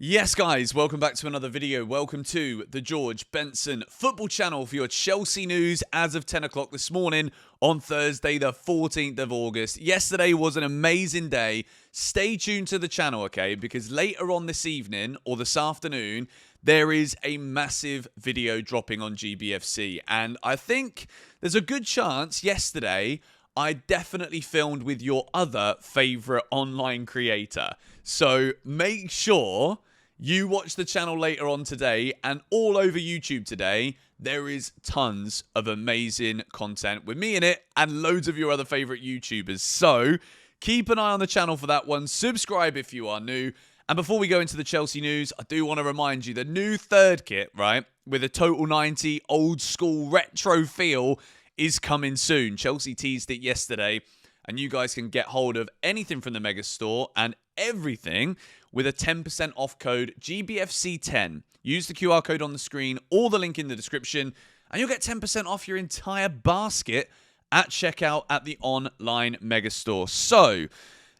Yes, guys, welcome back to another video. Welcome to the George Benson football channel for your Chelsea news as of 10 o'clock this morning on Thursday, the 14th of August. Yesterday was an amazing day. Stay tuned to the channel, okay? Because later on this evening or this afternoon, there is a massive video dropping on GBFC. And I think there's a good chance yesterday I definitely filmed with your other favourite online creator. So make sure you watch the channel later on today, and all over YouTube today, there is tons of amazing content with me in it and loads of your other favourite YouTubers. So keep an eye on the channel for that one. Subscribe if you are new. And before we go into the Chelsea news, I do want to remind you the new third kit, right, with a total 90 old school retro feel is coming soon. Chelsea teased it yesterday, and you guys can get hold of anything from the Mega Store and everything with a 10% off code GBFC10. Use the QR code on the screen or the link in the description, and you'll get 10% off your entire basket at checkout at the online Mega Store. So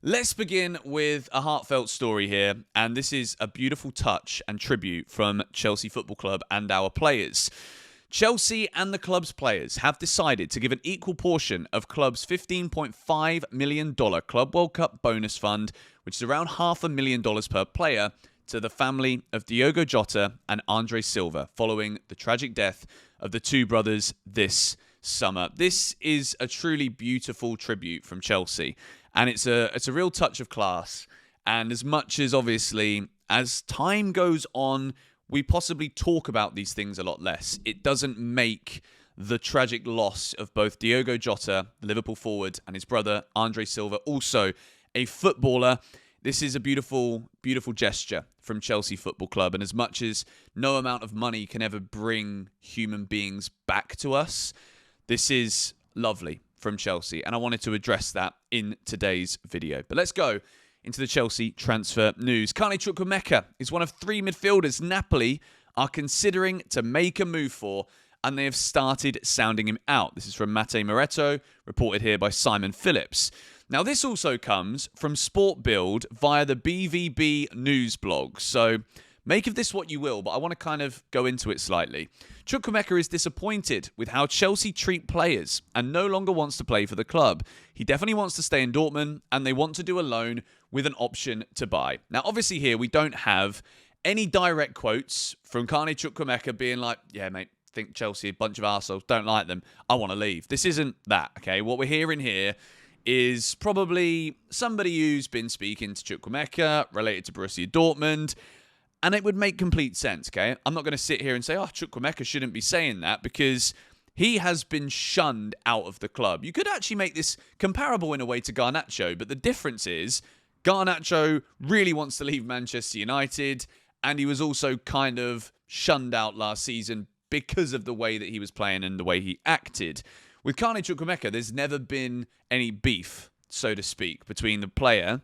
let's begin with a heartfelt story here, and this is a beautiful touch and tribute from Chelsea Football Club and our players. Chelsea and the club's players have decided to give an equal portion of club's $15.5 million Club World Cup bonus fund, which is around $500,000 per player, to the family of Diogo Jota and Andre Silva following the tragic death of the two brothers this summer. This is a truly beautiful tribute from Chelsea, and it's a real touch of class. And as much as obviously as time goes on, we possibly talk about these things a lot less, it doesn't make the tragic loss of both Diogo Jota, the Liverpool forward, and his brother, Andre Silva, also a footballer. This is a beautiful, beautiful gesture from Chelsea Football Club. And as much as no amount of money can ever bring human beings back to us, this is lovely from Chelsea. And I wanted to address that in today's video. But let's go into the Chelsea transfer news. Chukua is one of three midfielders Napoli are considering to make a move for, and they have started sounding him out. This is from Matteo Moretto, reported here by Simon Phillips. Now, this also comes from Sport Build via the BVB news blog. So make of this what you will, but I want to kind of go into it slightly. Chukua is disappointed with how Chelsea treat players and no longer wants to play for the club. He definitely wants to stay in Dortmund, and they want to do a loan with an option to buy. Now, obviously here, we don't have any direct quotes from Chukua being like, yeah, mate, think Chelsea, a bunch of arseholes, don't like them, I want to leave. This isn't that, okay? What we're hearing here is probably somebody who's been speaking to Chukua related to Borussia Dortmund, and it would make complete sense, okay? I'm not going to sit here and say, oh, Chukua shouldn't be saying that, because he has been shunned out of the club. You could actually make this comparable in a way to Garnacho, but the difference is Garnacho really wants to leave Manchester United, and he was also kind of shunned out last season because of the way that he was playing and the way he acted. With Chukua, there's never been any beef, so to speak, between the player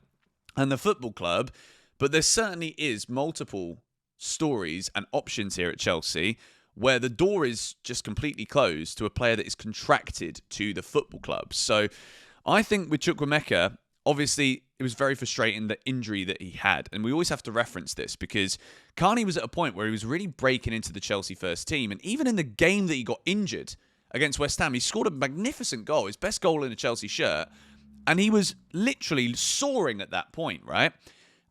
and the football club, but there certainly is multiple stories and options here at Chelsea where the door is just completely closed to a player that is contracted to the football club. So I think with Chukua, obviously, it was very frustrating, the injury that he had. And we always have to reference this because Carney was at a point where he was really breaking into the Chelsea first team. And even in the game that he got injured against West Ham, he scored a magnificent goal, his best goal in a Chelsea shirt. And he was literally soaring at that point, right?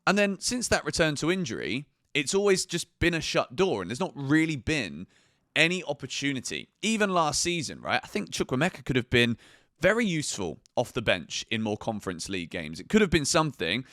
And then since that return to injury, it's always just been a shut door. And there's not really been any opportunity. Even last season, right? I think Chukua could have been very useful off the bench in more Conference League games. It could have been something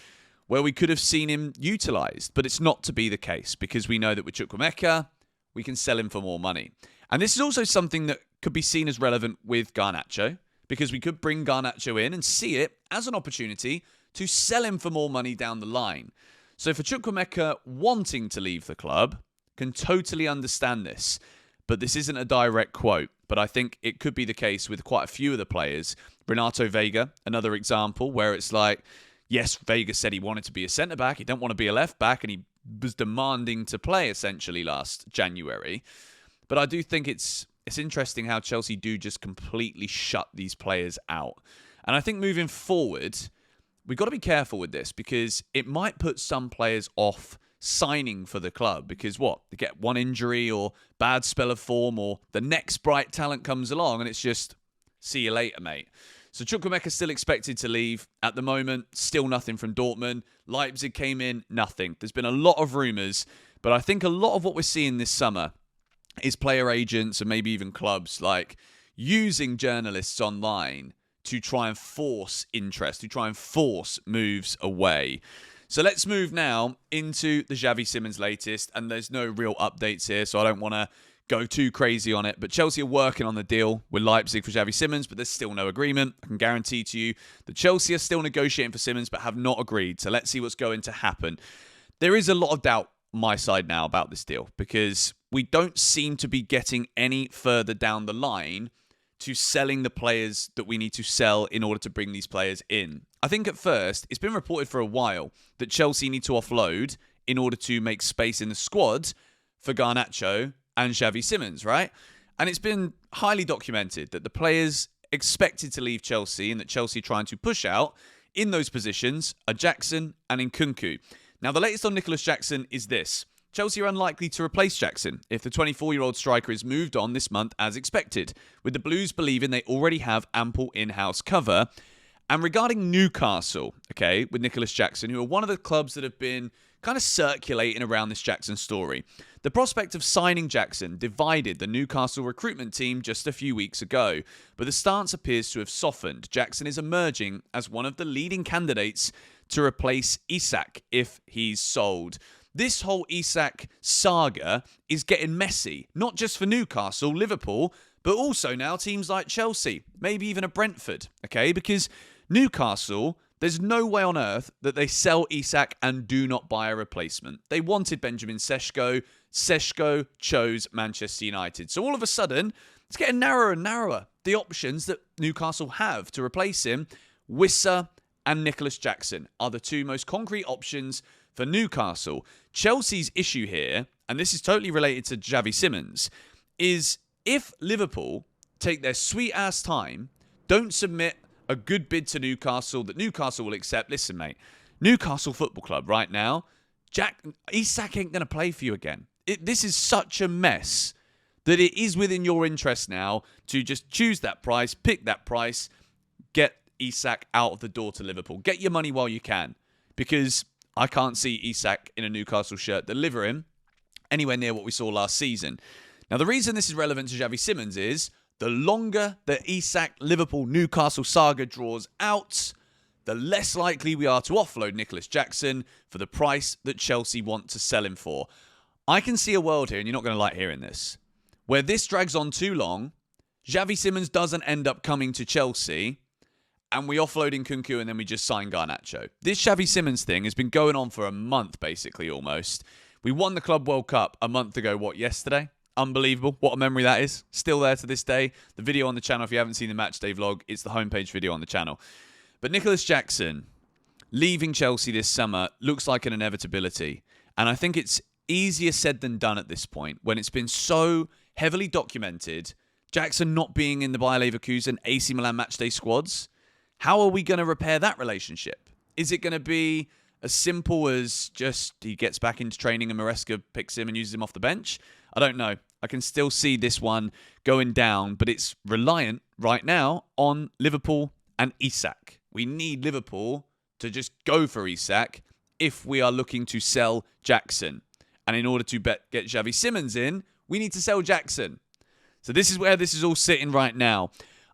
where we could have seen him utilised, but it's not to be the case because we know that with Chukua, we can sell him for more money. And this is also something that could be seen as relevant with Garnacho because we could bring Garnacho in and see it as an opportunity to sell him for more money down the line. So for Chukua wanting to leave the club, can totally understand this. But this isn't a direct quote, but I think it could be the case with quite a few of the players. Renato Vega, another example, where it's like, yes, Vega said he wanted to be a centre-back, he didn't want to be a left-back, and he was demanding to play, essentially, last January. But I do think it's interesting how Chelsea do just completely shut these players out. And I think moving forward, we've got to be careful with this, because it might put some players off signing for the club because what? They get one injury or bad spell of form or the next bright talent comes along and it's just, see you later, mate. So Chukua is still expected to leave. At the moment, still nothing from Dortmund. Leipzig came in, nothing. There's been a lot of rumours, but I think a lot of what we're seeing this summer is player agents and maybe even clubs like using journalists online to try and force interest, to try and force moves away. So let's move now into the Xavi Simons latest, and there's no real updates here, so I don't want to go too crazy on it. But Chelsea are working on the deal with Leipzig for Xavi Simons, but there's still no agreement. I can guarantee to you that Chelsea are still negotiating for Simmons, but have not agreed. So let's see what's going to happen. There is a lot of doubt on my side now about this deal because we don't seem to be getting any further down the line to selling the players that we need to sell in order to bring these players in. I think at first, it's been reported for a while that Chelsea need to offload in order to make space in the squad for Garnacho and Xavi Simons, right? And it's been highly documented that the players expected to leave Chelsea and that Chelsea are trying to push out in those positions are Jackson and Nkunku. Now, the latest on Nicolas Jackson is this. Chelsea are unlikely to replace Jackson if the 24-year-old striker is moved on this month as expected, with the Blues believing they already have ample in-house cover. And regarding Newcastle, okay, with Nicolas Jackson, who are one of the clubs that have been kind of circulating around this Jackson story, the prospect of signing Jackson divided the Newcastle recruitment team just a few weeks ago, but the stance appears to have softened. Jackson is emerging as one of the leading candidates to replace Isak if he's sold. This whole Isak saga is getting messy, not just for Newcastle, Liverpool, but also now teams like Chelsea, maybe even a Brentford, okay? Because Newcastle, there's no way on earth that they sell Isak and do not buy a replacement. They wanted Benjamin Sesko. Sesko chose Manchester United. So all of a sudden, it's getting narrower and narrower. The options that Newcastle have to replace him, Wissa and Nicolas Jackson, are the two most concrete options for Newcastle. Chelsea's issue here, and this is totally related to Xavi Simons, is if Liverpool take their sweet-ass time, don't submit a good bid to Newcastle that Newcastle will accept. Listen, mate, Newcastle Football Club right now, Isak ain't going to play for you again. This is such a mess that it is within your interest now to just choose that price, pick that price, get Isak out of the door to Liverpool. Get your money while you can, because I can't see Isak in a Newcastle shirt delivering anywhere near what we saw last season. Now, the reason this is relevant to Xavi Simons is the longer the Isak Liverpool-Newcastle saga draws out, the less likely we are to offload Nicolas Jackson for the price that Chelsea want to sell him for. I can see a world here, and you're not going to like hearing this, where this drags on too long, Xavi Simons doesn't end up coming to Chelsea, and we offload Nkunku and then we just sign Garnacho. This Xavi Simons thing has been going on for a month, basically, almost. We won the Club World Cup a month ago, yesterday? Unbelievable. What a memory that is. Still there to this day. The video on the channel, if you haven't seen the matchday vlog, it's the homepage video on the channel. But Nicolas Jackson leaving Chelsea this summer looks like an inevitability. And I think it's easier said than done at this point when it's been so heavily documented. Jackson not being in the Bayer Leverkusen AC Milan matchday squads. How are we going to repair that relationship? Is it going to be as simple as just he gets back into training and Maresca picks him and uses him off the bench? I don't know. I can still see this one going down, but it's reliant right now on Liverpool and Isak. We need Liverpool to just go for Isak if we are looking to sell Jackson. And in order to get Xavi Simons in, we need to sell Jackson. So this is where this is all sitting right now.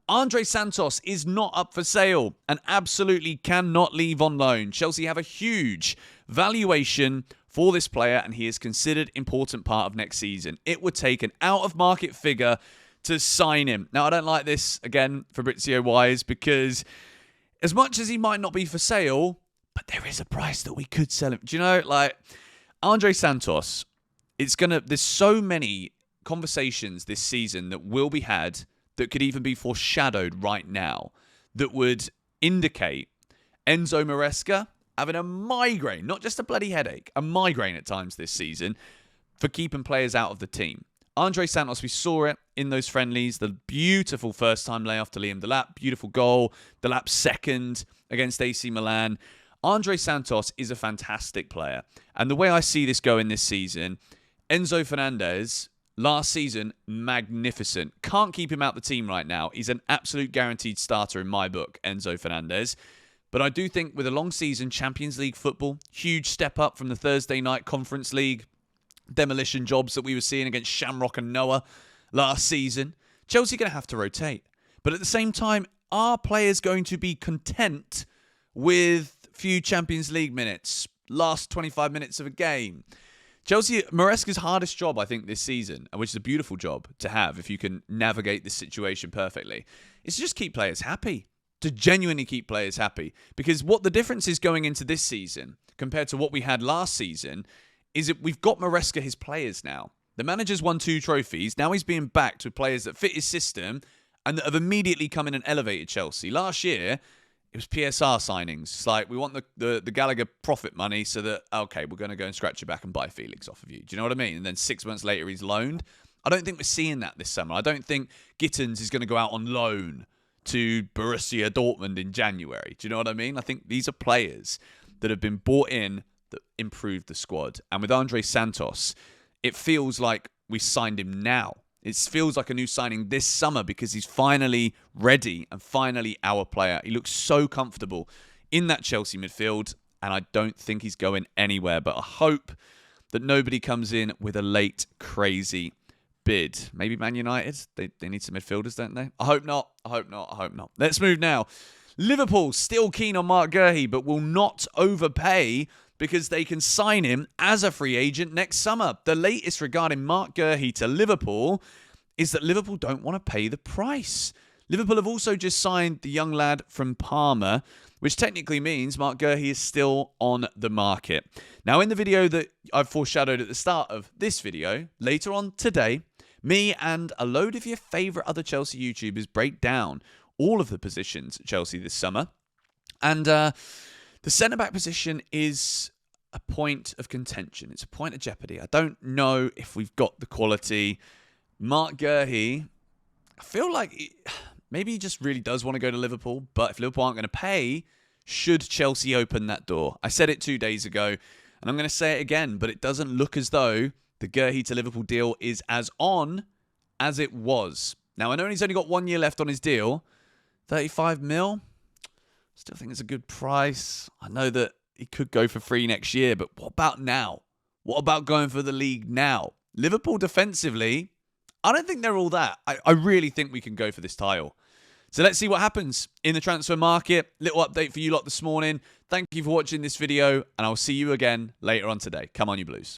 Andre Santos is not up for sale and absolutely cannot leave on loan. Chelsea have a huge valuation for this player and he is considered important part of next season. It would take an out-of-market figure to sign him. Now, I don't like this, again, Fabrizio-wise, because as much as he might not be for sale, but there is a price that we could sell him. Do you know, like, Andre Santos, there's so many conversations this season that will be had that could even be foreshadowed right now that would indicate Enzo Maresca having a migraine, not just a bloody headache, a migraine at times this season for keeping players out of the team. Andre Santos, we saw it in those friendlies, the beautiful first-time layoff to Liam Delap, beautiful goal, Delap's second against AC Milan. Andre Santos is a fantastic player. And the way I see this going this season, Enzo Fernandez, last season, magnificent. Can't keep him out the team right now. He's an absolute guaranteed starter in my book, Enzo Fernandez. But I do think with a long season, Champions League football, huge step up from the Thursday night Conference League demolition jobs that we were seeing against Shamrock and Noah last season. Chelsea going to have to rotate. But at the same time, are players going to be content with few Champions League minutes, last 25 minutes of a game? Chelsea, Maresca's hardest job, I think, this season, which is a beautiful job to have if you can navigate this situation perfectly, is to just keep players happy. To genuinely keep players happy. Because what the difference is going into this season compared to what we had last season is that we've got Maresca his players now. The manager's won 2 trophies. Now he's being backed with players that fit his system and that have immediately come in and elevated Chelsea. Last year, it was PSR signings. It's like, we want the Gallagher profit money so that, okay, we're going to go and scratch your back and buy Felix off of you. Do you know what I mean? And then 6 months later, he's loaned. I don't think we're seeing that this summer. I don't think Gittins is going to go out on loan to Borussia Dortmund in January. Do you know what I mean? I think these are players that have been bought in that improve the squad. And with Andre Santos, it feels like we signed him now. It feels like a new signing this summer because he's finally ready and finally our player. He looks so comfortable in that Chelsea midfield, and I don't think he's going anywhere. But I hope that nobody comes in with a late crazy bid. Maybe Man United. They need some midfielders, don't they? I hope not. I hope not. I hope not. Let's move now. Liverpool still keen on Mark Guehi, but will not overpay because they can sign him as a free agent next summer. The latest regarding Mark Guehi to Liverpool is that Liverpool don't want to pay the price. Liverpool have also just signed the young lad from Parma, which technically means Mark Guehi is still on the market. Now, in the video that I've foreshadowed at the start of this video, later on today, me and a load of your favourite other Chelsea YouTubers break down all of the positions at Chelsea this summer. And the centre-back position is a point of contention. It's a point of jeopardy. I don't know if we've got the quality. Mark Guehi, I feel like maybe he just really does want to go to Liverpool, but if Liverpool aren't going to pay, should Chelsea open that door? I said it 2 days ago, and I'm going to say it again, but it doesn't look as though the Guehi to Liverpool deal is as on as it was. Now, I know he's only got 1 year left on his deal. 35 mil? Still think it's a good price. I know that he could go for free next year, but what about now? What about going for the league now? Liverpool defensively, I don't think they're all that. I really think we can go for this title. So let's see what happens in the transfer market. Little update for you lot this morning. Thank you for watching this video, and I'll see you again later on today. Come on, you Blues.